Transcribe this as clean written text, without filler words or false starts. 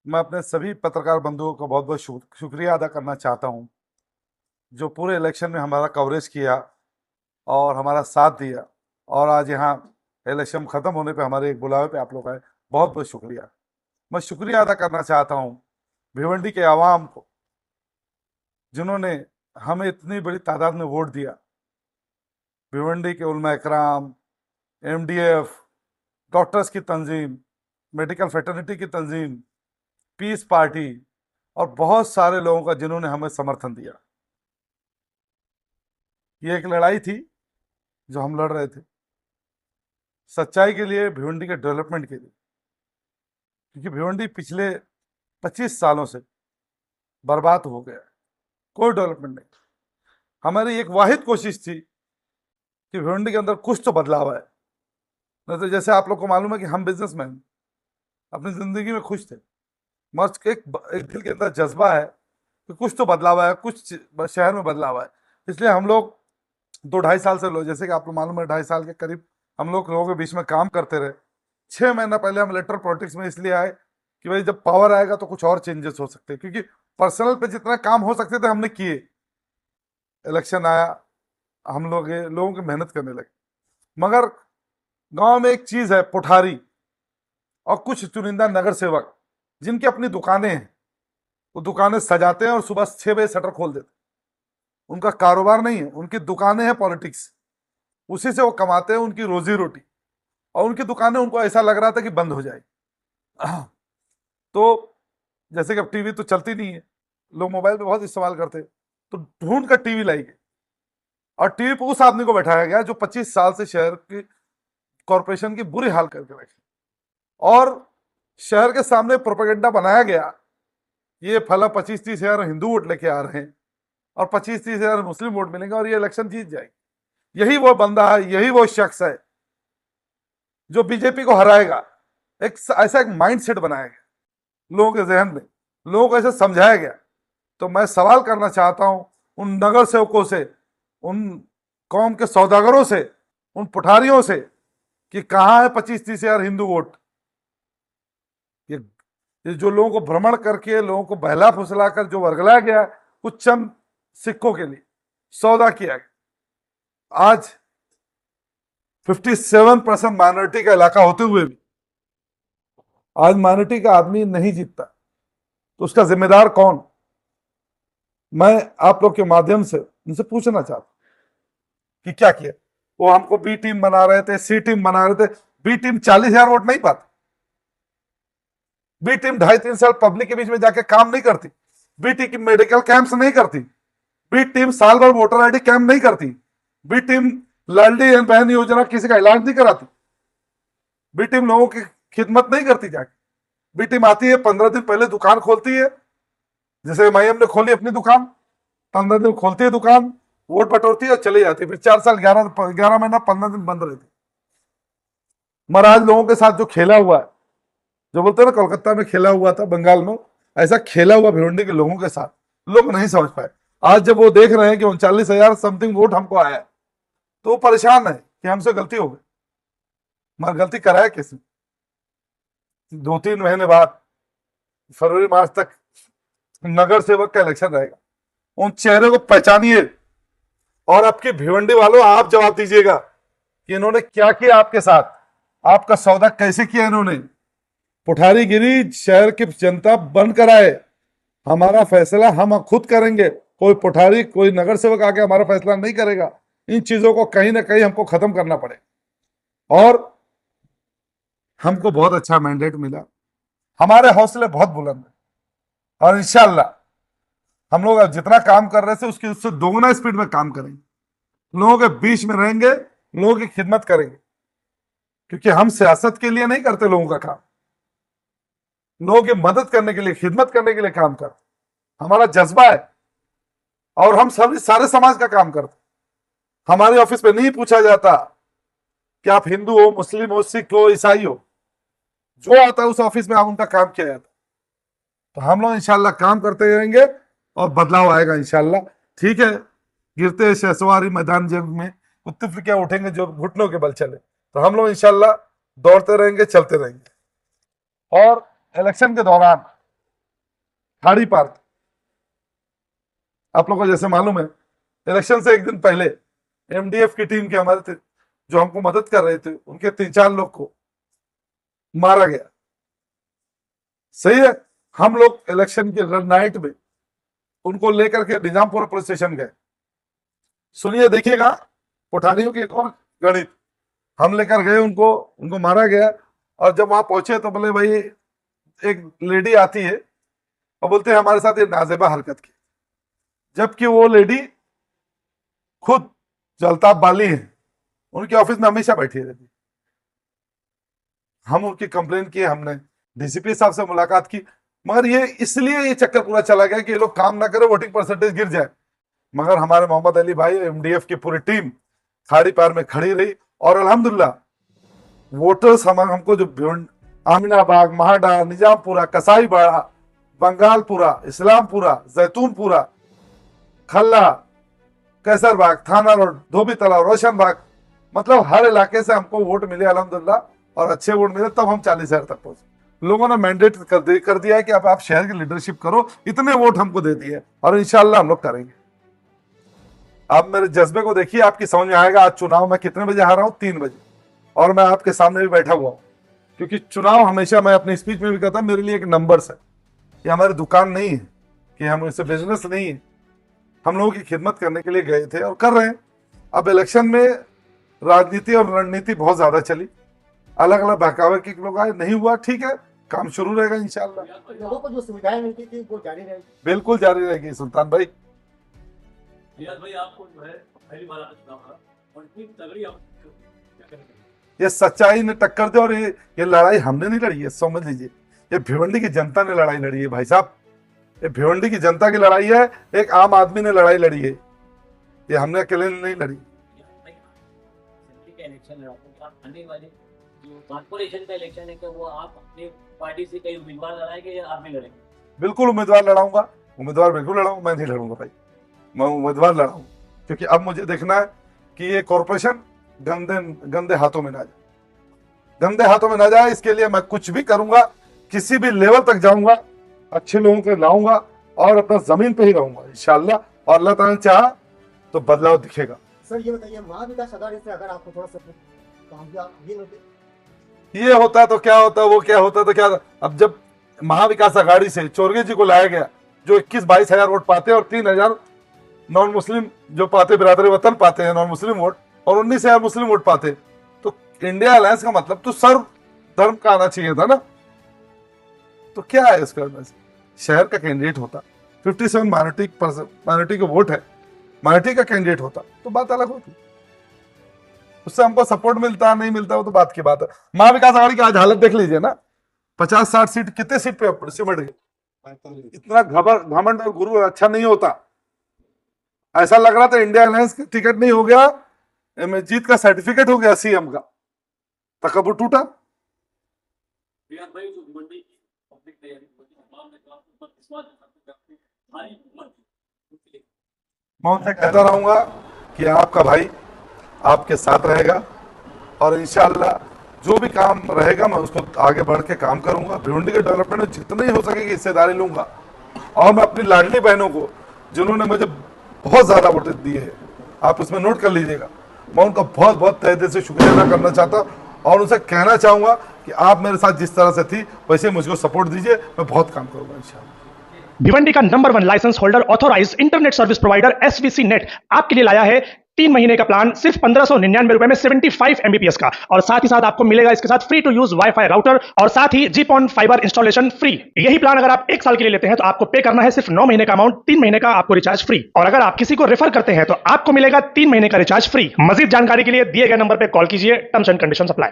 मैं अपने सभी पत्रकार बंधुओं को बहुत बहुत शुक्रिया अदा करना चाहता हूं, जो पूरे इलेक्शन में हमारा कवरेज किया और हमारा साथ दिया। और आज यहाँ इलेक्शन खत्म होने पे हमारे एक बुलावे पे आप लोग आए, बहुत बहुत शुक्रिया। मैं शुक्रिया अदा करना चाहता हूँ भिवंडी के आवाम को, जिन्होंने हमें इतनी बड़ी तादाद में वोट दिया। भिवंडी के उलमा इकराम, एमडीएफ, डॉक्टर्स की तंजीम, मेडिकल फ्रेटर्निटी की तंजीम, पीस पार्टी और बहुत सारे लोगों का जिन्होंने हमें समर्थन दिया। ये एक लड़ाई थी जो हम लड़ रहे थे, सच्चाई के लिए, भिवंडी के डेवलपमेंट के लिए। क्योंकि भिवंडी पिछले 25 सालों से बर्बाद हो गया, कोई डेवलपमेंट नहीं। हमारी एक वाहिद कोशिश थी कि भिवंडी के अंदर कुछ तो बदलाव आए। नहीं तो जैसे आप लोग को मालूम है कि हम बिजनेसमैन अपनी जिंदगी में खुश थे, मगर एक दिल के अंदर जज्बा है कि कुछ तो बदलाव आया, कुछ शहर में बदलाव आया। इसलिए हम लोग 2-2.5 साल से लोग, जैसे कि आपको मालूम है, 2.5 साल के करीब हम लोगों के बीच में काम करते रहे। 6 महीना पहले हम इलेक्ट्रल पॉलिटिक्स में इसलिए आए कि भाई जब पावर आएगा तो कुछ और चेंजेस हो सकते हैं, क्योंकि पर्सनल पे जितना काम हो सकते थे हमने किए। इलेक्शन आया, हम लोगों की मेहनत करने लगे। मगर गांव में एक चीज है, पुठारी और कुछ चुनिंदा नगर सेवक जिनकी अपनी दुकानें हैं। वो दुकानें सजाते हैं और सुबह 6 बजे शटर खोल देते हैं। उनका कारोबार नहीं है, उनकी दुकानें हैं, पॉलिटिक्स, उसी से वो कमाते हैं उनकी रोजी रोटी। और उनकी दुकानें उनको ऐसा लग रहा था कि बंद हो जाएगी। तो जैसे कि अब टीवी तो चलती नहीं है, लोग मोबाइल पे बहुत इस्तेमाल करते हैं, तो ढूंढ कर टीवी लाई गई और टीवी पे उस आदमी को बैठाया गया जो 25 साल से शहर की कॉरपोरेशन की बुरी हाल करके रखे। और शहर के सामने प्रोपेगेंडा बनाया गया, ये फला 25-30 हजार हिंदू वोट लेके आ रहे हैं और 25-30 हजार मुस्लिम वोट मिलेंगे और ये इलेक्शन जीत जाएगी। यही वो बंदा है, यही वो शख्स है जो बीजेपी को हराएगा। ऐसा एक माइंड सेट बनाया गया लोगों के जहन में, लोगों को ऐसे समझाया गया। तो मैं सवाल करना चाहता हूं उन नगर सेवकों से, उन कौम के सौदागरों से, उन पुठारियों से कि कहां है 25-30 हजार हिंदू वोट। ये जो लोगों को भ्रमण करके, लोगों को बहला फुसला कर जो वर्गलाया गया कुछ चंद सिक्कों के लिए सौदा किया गया। आज 57% माइनॉरिटी का इलाका होते हुए भी आज माइनॉरिटी का आदमी नहीं जीतता, तो उसका जिम्मेदार कौन? मैं आप लोग के माध्यम से उनसे पूछना चाहता हूं कि क्या किया। वो हमको बी टीम बना रहे थे, सी टीम बना रहे थे। बी टीम 40,000 वोट नहीं पाती। बी टीम 2.5-3 साल पब्लिक के बीच में जाके काम नहीं करती। बी टीम मेडिकल कैंप्स नहीं करती। बी टीम साल भर वोटर आईडी कैंप नहीं करती। बी टीम लाडली बहन योजना किसी का इलाज नहीं कराती। बी टीम लोगों की खिदमत नहीं करती जाके। बी टीम आती है, 15 दिन पहले दुकान खोलती है, जैसे मैम ने खोली अपनी दुकान, 15 दिन खोलती है दुकान, वोट बटोरती है और चली जाती है। फिर 4 साल 11 महीना 15 दिन बंद रहती। मगर आज लोगों के साथ जो खेला हुआ है, जो बोलते हैं ना कोलकाता में खेला हुआ था, बंगाल में, ऐसा खेला हुआ भिवंडी के लोगों के साथ लोग नहीं समझ पाए। आज जब वो देख रहे हैं कि 39,000 समथिंग वोट हमको आया, तो वो परेशान है कि हमसे गलती हो गई। मगर गलती कराया किसने? 2-3 महीने बाद, फरवरी मार्च तक नगर सेवक का इलेक्शन रहेगा। उन चेहरे को पहचानिए और आपके भिवंडी वालों आप जवाब दीजिएगा कि इन्होंने क्या किया आपके साथ, आपका सौदा कैसे किया इन्होंने। पुठारीगिरी शहर की जनता बंद कराए। हमारा फैसला हम खुद करेंगे, कोई पुठारी, कोई नगर सेवक आके हमारा फैसला नहीं करेगा। इन चीजों को कहीं ना कहीं हमको खत्म करना पड़े। और हमको बहुत अच्छा मैंडेट मिला, हमारे हौसले बहुत बुलंद है और इंशाल्लाह हम लोग जितना काम कर रहे थे उसके उससे दोगुना स्पीड में काम करेंगे। लोगों के बीच में रहेंगे, लोगों की खिदमत करेंगे, क्योंकि हम सियासत के लिए नहीं करते लोगों का काम, लोगों की मदद करने के लिए, खिदमत करने के लिए काम करते। हमारा जज्बा है और हम सभी सारे समाज का काम करते। हमारे ऑफिस में नहीं पूछा जाता कि आप हिंदू हो, मुस्लिम हो, सिख हो, ईसाई हो। जो आता है उस ऑफिस में आप उनका काम किया जाता। तो हम लोग इंशाल्लाह काम करते रहेंगे और बदलाव आएगा इंशाल्लाह। ठीक है, गिरते शहसवारी मैदान जंग में कुत्ते क्या उठेंगे जो घुटनों के बल चले। तो हम लोग इंशाल्लाह दौड़ते रहेंगे, चलते रहेंगे। और इलेक्शन के दौरान खाड़ी पार थे। आप लोगों को जैसे मालूम है, इलेक्शन से एक दिन पहले एमडीएफ की टीम के हमारे थे, जो हमको मदद कर रहे थे, उनके 3-4 लोग को मारा गया। सही है। हम लोग इलेक्शन की नाइट में उनको लेकर के निजामपुर पुलिस स्टेशन गए। सुनिए, देखिएगा कोठारियों की एक और गणित। हम लेकर गए उनको, उनको मारा गया। और जब वहां पहुंचे तो बोले भाई, एक लेडी आती है और बोलते हैं हमारे साथ ये नाजेबा हरकत की, जबकि वो लेडी खुद जलताब बाली है, उनके ऑफिस में हमेशा बैठी रहती। हम उनकी कंप्लेन की, हमने डीसीपी साहब से मुलाकात की, मगर ये इसलिए ये चक्कर पूरा चला गया कि ये लोग काम ना करें, वोटिंग परसेंटेज गिर जाए। मगर हमारे मोहम्मद अली भाई, एमडीएफ की पूरी टीम खाड़ी पार में खड़ी रही और अल्हम्दुलिल्लाह वोटर्स हमको जो आमिनाबाग, महाडा, निजामपुरा, कसाईबाड़ा, बंगालपुरा, इस्लामपुरा, जैतूनपुरा, खल्ला, कैसरबाग, थाना रोड, धोबी तालाब, रोशन बाग, मतलब हर इलाके से हमको वोट मिले अल्हम्दुलिल्लाह, और अच्छे वोट मिले, तब हम 40,000 तक पहुंचे। लोगों ने मैंडेट कर दिया है कि अब आप शहर की लीडरशिप करो, इतने वोट हमको दे दिए और इंशाल्लाह हम लोग करेंगे। आप मेरे जज्बे को देखिए, आपकी समझ में आएगा। आज चुनाव में कितने बजे आ रहा हूँ? 3 बजे, और मैं आपके सामने भी बैठा हुआ हूँ, क्योंकि चुनाव हमेशा, मैं अपनी स्पीच में भी कहता, मेरे लिए एक नंबर्स है। ये हमारी दुकान नहीं है, कि हम इससे बिजनेस नहीं है। हम लोगों की खिदमत करने के लिए गए थे और कर रहे हैं। अब इलेक्शन में राजनीति और रणनीति बहुत ज्यादा चली, अलग अलग बहकावे के लोग आए, नहीं हुआ, ठीक है, काम शुरू रहेगा इंशाल्लाह। लोगों को जो सुविधाएं मिलती थी वो जारी रहेगी, बिल्कुल जारी रहेगी सुल्तान भाई। भाई आपको जो है पहली बार और इतनी तगड़ी आप क्या करेंगे? ये सच्चाई ने टक्कर दे, और ये लड़ाई हमने नहीं लड़ी है, समझ लीजिए, ये भिवंडी की जनता ने लड़ाई लड़ी है भाई साहब। ये भिवंडी की जनता की लड़ाई है, एक आम आदमी ने लड़ाई लड़ी है, ये हमने अकेले नहीं लड़ी। इलेक्शन आने वाले जो कॉर्पोरेशन का इलेक्शन है, क्या वो आप अपने पार्टी से कई उम्मीदवार लड़ाएंगे या आप भी लड़ेंगे? बिल्कुल उम्मीदवार लड़ाऊंगा, उम्मीदवार बिल्कुल लड़ाऊंगा। मैं नहीं लड़ूंगा भाई, मैं उम्मीदवार लड़ाऊंगा, क्योंकि अब मुझे देखना है कि ये कॉर्पोरेशन गंदे हाथों में ना जाए, गंदे हाथों में ना जाए। इसके लिए मैं कुछ भी करूंगा, किसी भी लेवल तक जाऊंगा, अच्छे लोगों को लाऊंगा और अपना जमीन पे ही रहूंगा इंशाल्लाह, और अल्लाह ताला ने चाहा तो बदलाव दिखेगा। सर ये बताइए, महाविकास अघाड़ी से अगर आपको थोड़ा सा कामयाब ये होता तो क्या होता, वो क्या होता तो क्या। अब जब महाविकास अघाड़ी से चोरगे जी को लाया गया, जो 21-22 हजार वोट पाते हैं, और 3,000 नॉन मुस्लिम जो पाते, बिरादरी वतन पाते हैं नॉन मुस्लिम वोट, और 19,000 मुस्लिम वोट पाते, तो इंडिया अलायंस का मतलब तो सर्व धर्म का आना चाहिए था ना। तो क्या है इसका? शहर का कैंडिडेट होता, 57 माइनॉरिटी के वोट है, माइनॉरिटी का कैंडिडेट होता तो बात अलग होती, उससे हमको सपोर्ट मिलता नहीं मिलता वो तो बात की बात है। महाविकास अघाड़ी की आज हालत देख लीजिए ना, 50-60 सीट, कितने सीट पे सिमट गए। इतना घमंड और गुरु अच्छा नहीं होता। ऐसा लग रहा था इंडिया अलायंस का टिकट नहीं हो गया, जीत का सर्टिफिकेट हो गया सीएम का, तकब्बुर टूटा। मैं उनसे कहता रहूंगा कि आपका भाई आपके साथ रहेगा, और इंशाल्लाह जो भी काम रहेगा मैं उसको आगे बढ़ के काम करूंगा। भिवंडी के डेवलपमेंट में जितनी हो सकेगी हिस्सेदारी लूंगा, और मैं अपनी लाडली बहनों को, जिन्होंने मुझे बहुत ज्यादा वोट दिए हैं, आप उसमें नोट कर लीजिएगा, मैं उनका बहुत बहुत तहे दिल से शुक्रिया अदा करना चाहता हूँ, और उनसे कहना चाहूंगा कि आप मेरे साथ जिस तरह से थी वैसे मुझको सपोर्ट दीजिए, मैं बहुत काम करूंगा इंशाल्लाह। भिवंडी का number 1 license holder authorized internet service provider SVC net आपके लिए लाया है 3 महीने का प्लान सिर्फ 1599 रुपए में 75 Mbps का, और साथ ही साथ आपको मिलेगा इसके साथ free to use wifi router, और साथ ही जीपॉन फाइबर इंस्टॉलेशन फ्री। यही प्लान अगर आप 1 साल के लिए लेते हैं तो आपको पे करना है सिर्फ 9 महीने का अमाउंट, 3 महीने का आपको रिचार्ज फ्री, और अगर आप किसी को रेफर करते हैं तो आपको मिलेगा 3 महीने का रिचार्ज फ्री। मजीद जानकारी के लिए दिए गए नंबर पर कॉल कीजिए। Terms and conditions apply.